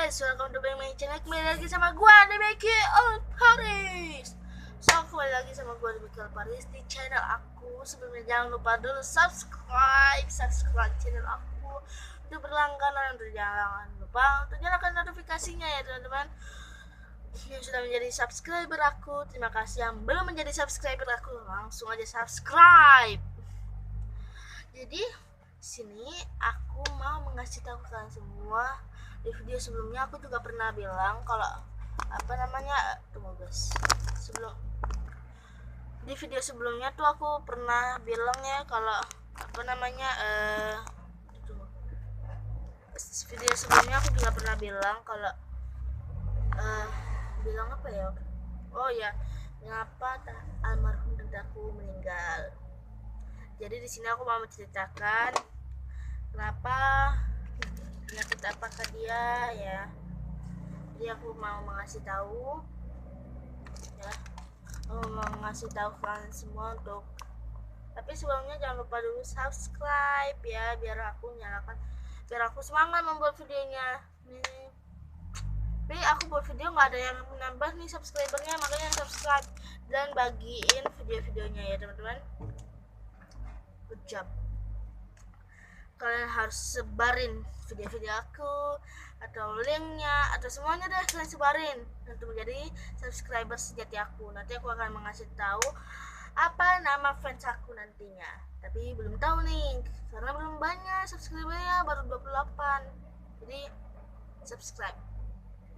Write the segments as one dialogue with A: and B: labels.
A: guys, welcome to my channel. Kembali lagi sama gua Debeki Alparis. Kembali lagi sama gua Debeki Alparis di channel aku. Sebelumnya jangan lupa dulu subscribe channel aku untuk berlangganan. Jangan lupa untuk nyalakan notifikasinya ya teman-teman. Yang sudah menjadi subscriber aku, terima kasih. Yang belum menjadi subscriber aku, langsung aja subscribe. Jadi sini aku mau mengasih tahu kalian semua. Di video sebelumnya aku juga pernah bilang kalau tunggu guys, di video sebelumnya tuh aku pernah bilang ya kalau video sebelumnya aku juga pernah bilang kalau bilang apa ya, oh ya, mengapa almarhum tandaku meninggal. Jadi di sini aku mau menceritakan kenapa penyakit apakah dia ya. Jadi aku mau mengasih tahu ya, mau mengasih tahu kalian semua untuk, tapi sebelumnya jangan lupa dulu subscribe ya, biar aku semangat membuat videonya nih. Tapi aku buat video nggak ada yang menambah nih subscribernya, makanya subscribe dan bagiin video-videonya ya teman-teman. Good job. Kalian harus sebarin video-video aku atau linknya atau semuanya deh, kalian sebarin untuk menjadi subscriber sejati aku. Nanti aku akan mengasih tahu apa nama fans aku nantinya, tapi belum tahu nih karena belum banyak subscribernya, baru 28. Jadi subscribe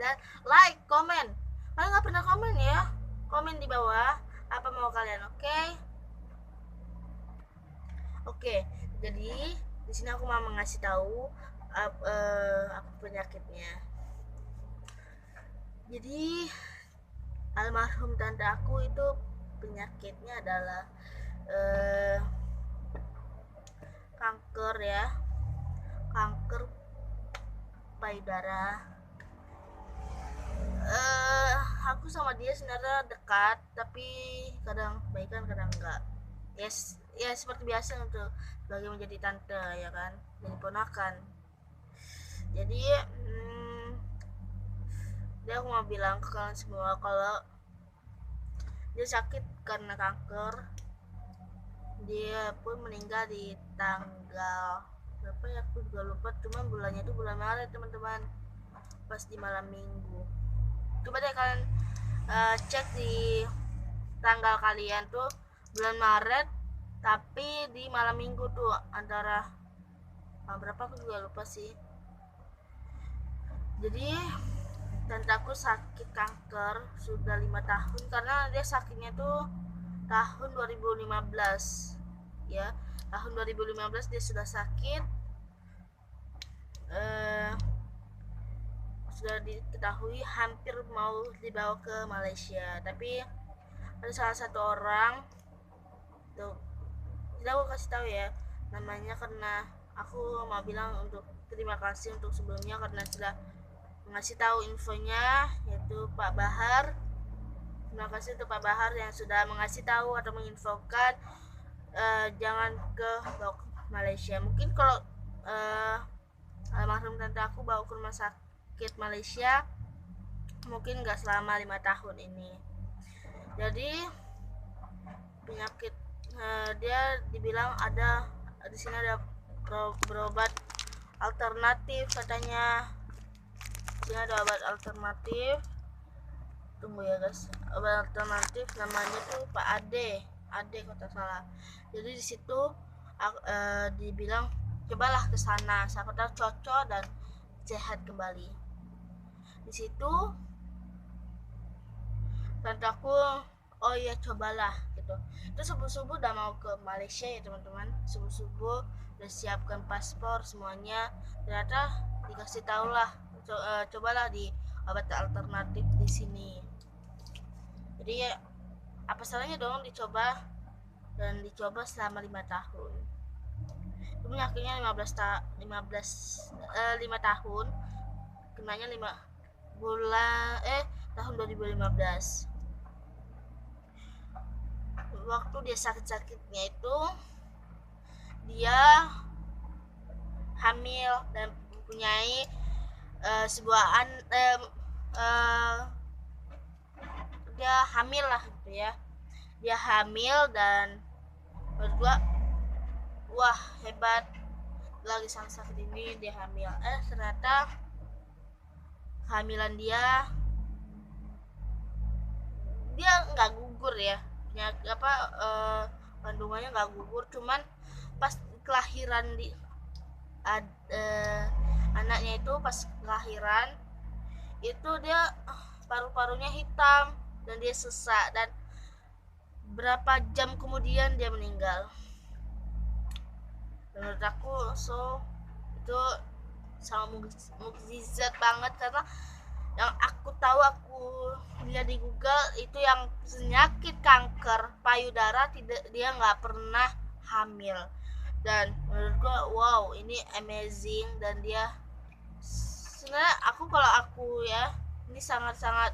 A: dan like, komen. Kalian nggak pernah komen ya, komen di bawah apa mau kalian. Oke, jadi di sini aku mau mengasih tahu apa penyakitnya. Jadi almarhum tante aku itu penyakitnya adalah kanker ya, kanker payudara. Aku sama dia sebenarnya dekat, tapi kadang baikan kadang enggak. Yes, ya seperti biasa untuk sebagai menjadi tante ya kan, jadi ponakan. Jadi dia aku mau bilang ke kalian semua kalau dia sakit karena kanker. Dia pun meninggal di tanggal berapa ya, aku juga lupa, cuman bulannya itu bulan Maret teman-teman, pas di malam minggu. Coba deh kalian cek di tanggal kalian tuh bulan Maret, tapi di malam minggu tuh antara berapa aku juga lupa sih. Jadi tante aku sakit kanker sudah 5 tahun, karena dia sakitnya tuh tahun 2015 ya. Tahun 2015 dia sudah sakit, sudah diketahui hampir mau dibawa ke Malaysia, tapi ada salah satu orang tuh, tidak aku kasih tahu ya namanya karena aku mau bilang untuk terima kasih untuk sebelumnya karena sudah mengasih tahu infonya, yaitu Pak Bahar. Terima kasih untuk Pak Bahar yang sudah mengasih tahu atau menginfokan jangan ke Malaysia. Mungkin kalau almarhum tante aku bawa ke rumah sakit Malaysia, mungkin nggak selama 5 tahun ini. Jadi penyakit dia dibilang ada di sini ada berobat alternatif katanya. Di sini ada obat alternatif. Tunggu ya guys, obat alternatif namanya tuh Pak Ade kalau tak salah. Jadi di situ dibilang cobalah ke sana, siapa tahu cocok dan sehat kembali. Di situ tante aku, oh iya cobalah gitu. Itu subuh-subuh udah mau ke Malaysia ya teman-teman, subuh-subuh udah siapkan paspor semuanya. Ternyata dikasih tahu lah, cobalah di obat alternatif di sini. Jadi apa salahnya dong dicoba, dan dicoba selama 5 tahun. Itu penyakitnya 5 tahun, kenanya 5 bulan tahun 2015. Waktu dia sakit-sakitnya itu dia hamil dan mempunyai sebuah dia hamil lah gitu ya. Dia hamil dan menurut gua wah hebat, lagi sakit ini dia hamil. Ternyata kehamilan dia nggak gugur ya, kandungannya nggak gugur, cuman pas kelahiran anaknya itu pas kelahiran itu dia paru-parunya hitam dan dia sesak, dan berapa jam kemudian dia meninggal. Menurut aku itu sangat mukjizat banget, karena yang aku tahu, aku lihat di Google itu yang penyakit kanker payudara dia nggak pernah hamil. Dan menurut gua wow, ini amazing. Dan dia sebenarnya kalau aku ya, ini sangat-sangat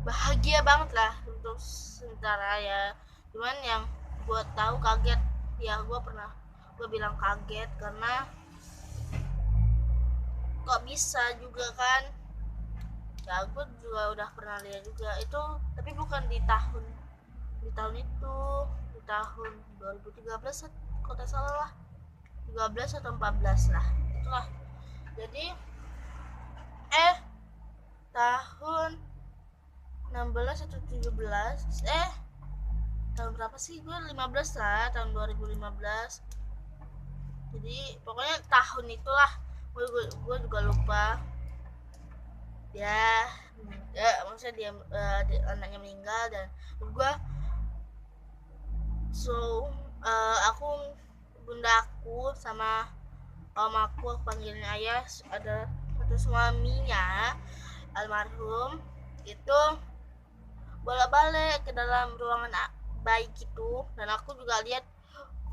A: bahagia banget lah untuk sementara ya. Cuman yang gue tahu kaget ya, gue bilang kaget karena kok bisa juga kan ya. Gue juga udah pernah lihat juga itu, tapi bukan di tahun itu, di tahun 2013 kalau tak salah lah, 13 atau 14 lah itulah. Jadi tahun 16 atau 17 tahun berapa sih, gue 15 lah, tahun 2015. Jadi pokoknya tahun itulah, gue juga lupa ya. Maksudnya dia anaknya meninggal, dan gue aku bundaku sama om aku panggilnya ayah, ada satu suaminya almarhum itu bolak-balik ke dalam ruangan bayi gitu, dan aku juga lihat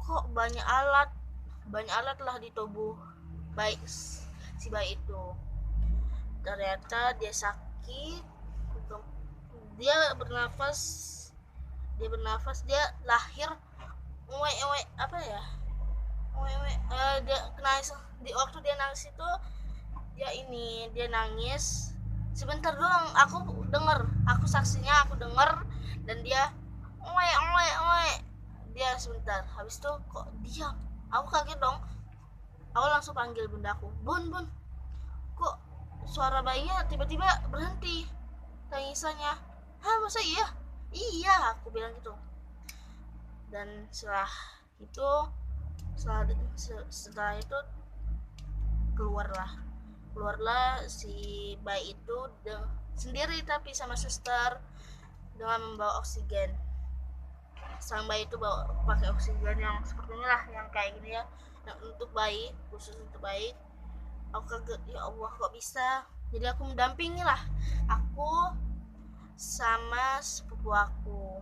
A: kok banyak alat lah di tubuh si bayi itu. Ternyata dia sakit, dia bernafas, dia lahir dia nangis. Di waktu dia nangis itu dia nangis sebentar doang, aku saksinya, aku denger, dan dia dia sebentar, habis itu kok diam. Aku kaget dong, aku langsung panggil bundaku, bun kok suara bayinya tiba-tiba berhenti tangisannya. Hah, masa iya aku bilang gitu. Dan setelah itu keluarlah si bayi itu sendiri, tapi sama suster, dengan membawa oksigen. Sang bayi itu pakai oksigen yang seperti inilah, yang kayak gini ya, yang untuk bayi, khusus untuk bayi. Aku kaget, ya Allah kok bisa. Jadi aku mendampingi lah, aku sama sepupu aku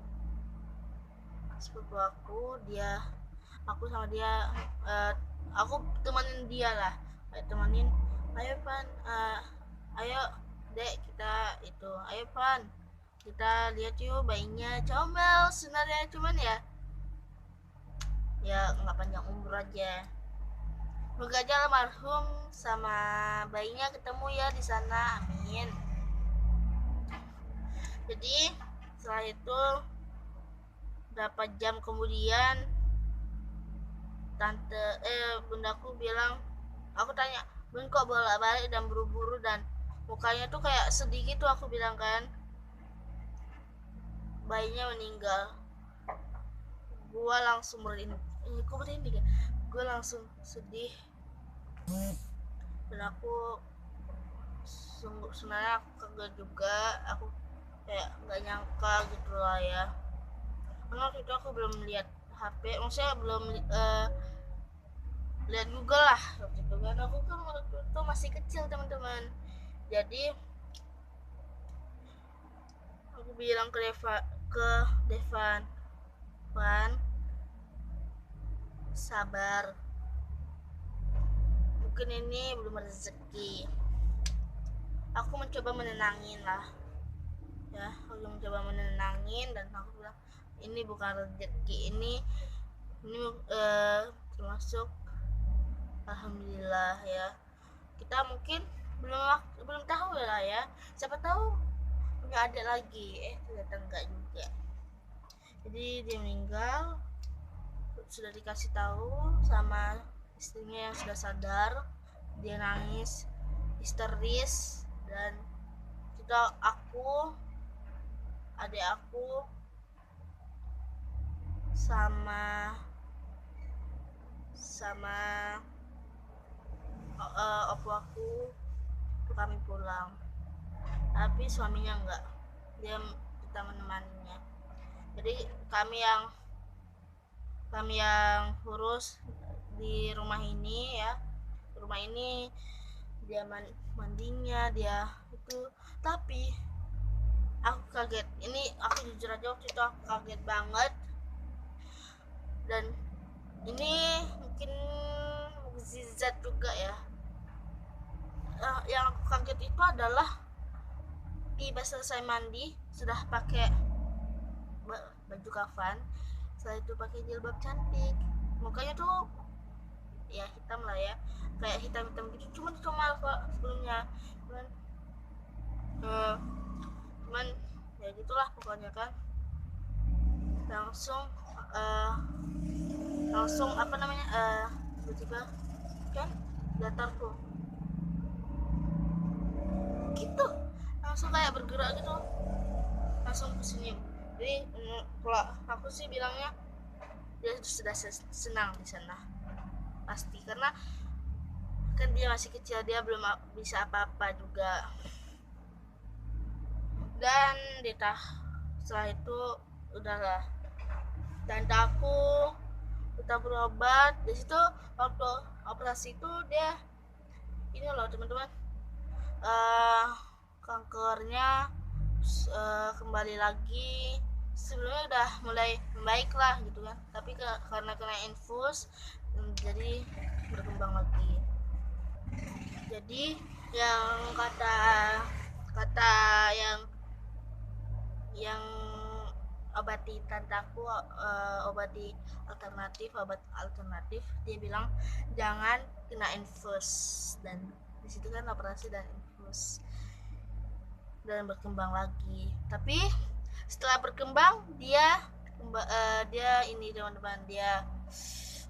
A: aku sama dia, aku temenin dia lah, ayo Pan, ayo Dek, ayo Pan, kita lihat yuk bayinya, comel sebenarnya, cuman ya nggak panjang umur aja. Semoga aja almarhum sama bayinya ketemu ya di sana, amin. Jadi setelah itu berapa jam kemudian bundaku bilang, aku tanya, bun kok bolak-balik dan buru-buru dan mukanya tuh kayak sedih gitu. Aku bilang kan, bayinya meninggal. Gua langsung merinding, gue langsung sedih, dan aku sebenarnya aku kaget juga, aku kayak nggak nyangka gitu lah ya, karena waktu itu aku belum lihat HP, maksudnya belum lihat Google lah waktu itu kan. Aku kan waktu itu masih kecil teman-teman. Jadi aku bilang ke Devan, sabar, mungkin ini belum rezeki. Aku mencoba menenangin lah ya, dan aku bilang ini bukan rezeki, ini termasuk alhamdulillah ya, kita mungkin belum tahu lah ya, siapa tahu punya adik lagi, ternyata enggak juga. Jadi dia meninggal, sudah dikasih tahu sama istrinya yang sudah sadar. Dia nangis histeris, dan kita adik aku sama opo aku kami pulang, tapi suaminya enggak, kita menemaninya. Jadi kami yang urus di rumah ini ya. Rumah ini dia mandinya dia itu, tapi aku kaget. Ini aku jujur aja, waktu itu aku kaget banget, dan ini mungkin mukjizat juga ya. Yang aku kaget itu adalah tiba selesai mandi, sudah pakai baju kafan, setelah itu pakai jilbab cantik, mukanya tuh ya hitam lah ya, kayak hitam-hitam gitu, cuman kok sebelumnya cuman ya gitulah pokoknya kan. Langsung apa namanya, tiba-tiba kan datar tuh gitu, langsung kayak bergerak gitu, langsung kesenyum. Jadi kalau aku sih bilangnya dia sudah senang di sana pasti, karena kan dia masih kecil, dia belum bisa apa-apa juga. Dan setelah itu udahlah, dan aku udah berobat. Di situ waktu operasi itu dia ini loh teman-teman, kankernya kembali lagi. Sebelumnya udah mulai membaik lah gitu kan, tapi karena kena infus jadi berkembang lagi. Jadi yang kata yang obati tantaku, obat alternatif, dia bilang jangan kena infus, dan di situ kan operasi dan infus dan berkembang lagi. Tapi setelah berkembang dia ini teman-teman, dia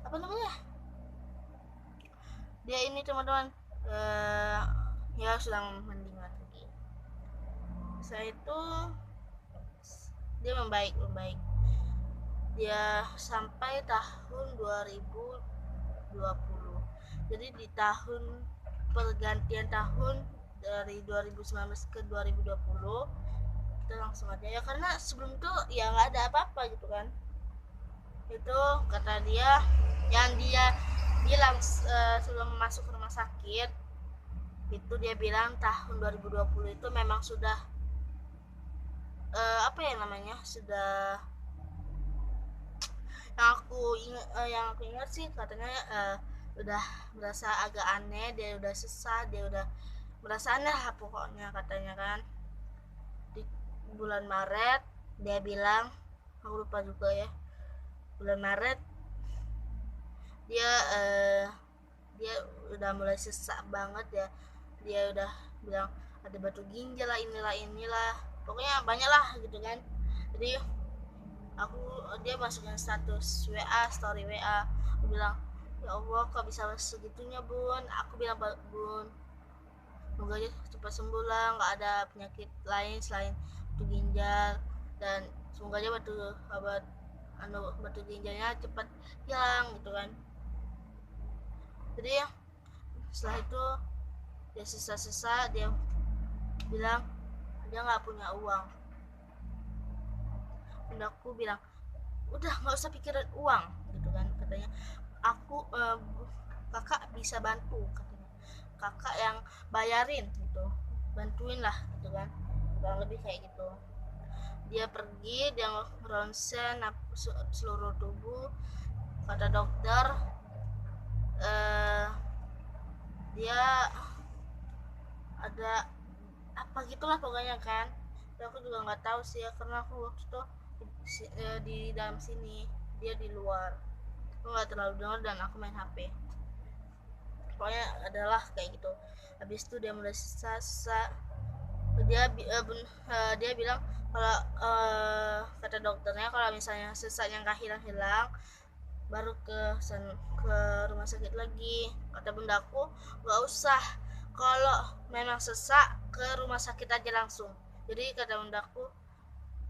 A: apa namanya, dia ini teman-teman, ya sedang meninggal lagi. Setelah itu dia membaik, dia sampai tahun 2020. Jadi di tahun pergantian tahun dari 2019 ke 2020 kita langsung aja ya, karena sebelum itu ya nggak ada apa-apa gitu kan. Itu kata dia, yang dia bilang sebelum masuk rumah sakit itu, dia bilang tahun 2020 itu memang sudah apa ya namanya, sudah, yang aku ingat sih katanya udah merasa agak aneh, dia udah sesat, dia udah merasa aneh lah pokoknya katanya kan. Di bulan Maret dia bilang, aku lupa juga ya, bulan Maret dia udah mulai sesak banget ya. Dia udah bilang ada batu ginjal lah, inilah pokoknya banyak lah gitu kan. Jadi dia masukin status WA, story WA, aku bilang ya Allah kok bisa segitunya bun. Aku bilang bun, semoga aja cepat sembuh lah, nggak ada penyakit lain selain batu ginjal, dan semoga aja batu ginjalnya cepat hilang gitu kan. Jadi setelah itu dia sisa-sisa, dia bilang dia nggak punya uang. Dan aku bilang udah nggak usah pikirin uang gitu kan, katanya aku kakak bisa bantu, katanya kakak yang bayarin gitu, bantuin lah gitu kan, kurang lebih kayak gitu. Dia pergi, dia ronsen seluruh tubuh, kata dokter dia ada apa gitulah pokoknya kan. Dan aku juga nggak tahu sih ya, karena aku waktu itu di dalam sini, dia di luar, aku nggak terlalu dengar dan aku main HP. pokoknya adalah kayak gitu. Habis itu dia mulai sesak, dia bilang kalau kata dokternya kalau misalnya sesaknya nggak hilang-hilang baru ke rumah sakit lagi. Kata bundaku nggak usah, kalau memang sesak ke rumah sakit aja langsung. Jadi kata bundaku,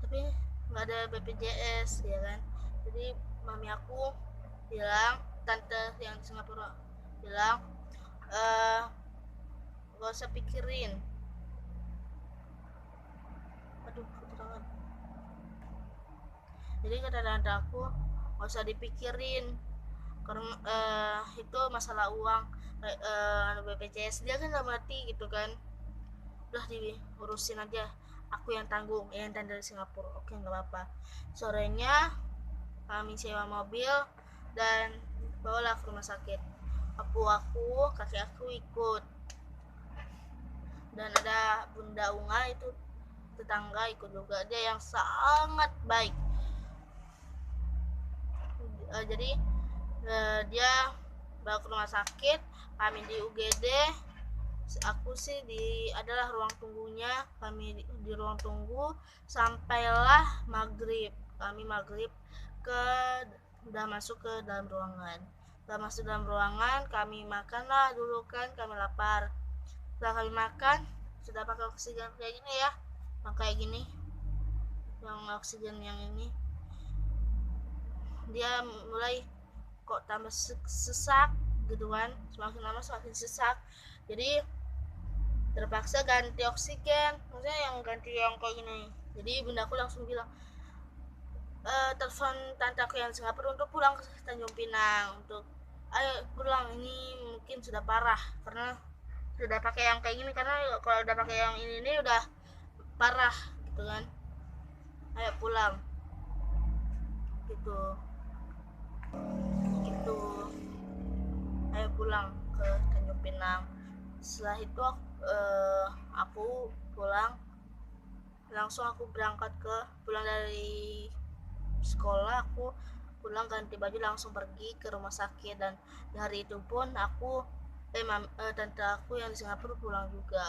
A: tapi nggak ada BPJS ya kan. Jadi mami aku bilang, tante yang di Singapura bilang, nggak usah pikirin. Aduh, keterangan. Jadi kata tante aku nggak usah dipikirin karena itu masalah uang, BPJS dia kan nggak mati gitu kan, udah diurusin aja, aku yang tanggung, yang dari Singapura. Oke, nggak apa-apa. Sorenya kami sewa mobil dan bawalah ke rumah sakit. Kakek aku ikut, dan ada Bunda Unga itu tetangga ikut juga, dia yang sangat baik. Jadi dia bawa ke rumah sakit, kami di UGD, aku sih adalah ruang tunggunya, kami di ruang tunggu sampailah maghrib. Kami maghrib udah masuk ke dalam ruangan. Udah masuk dalam ruangan, kami makanlah dulu kan, kami lapar. Setelah kami makan, sudah pakai oksigen kayak gini ya, yang kayak gini, yang oksigen yang ini, dia mulai kok tambah sesak gitu kan, semakin lama semakin sesak. Jadi terpaksa ganti oksigen, maksudnya yang ganti yang kayak gini. Jadi bundaku langsung bilang, telepon tante aku yang Singapura untuk pulang ke Tanjung Pinang, untuk ayo pulang, ini mungkin sudah parah karena sudah pakai yang kayak gini, karena kalau udah pakai yang ini udah parah gitu kan, ayo pulang gitu, ayo pulang ke Tanjung Pinang. Setelah itu aku pulang, langsung aku pulang dari sekolah, aku pulang ganti baju langsung pergi ke rumah sakit. Dan di hari itu pun tante aku yang di Singapura pulang juga.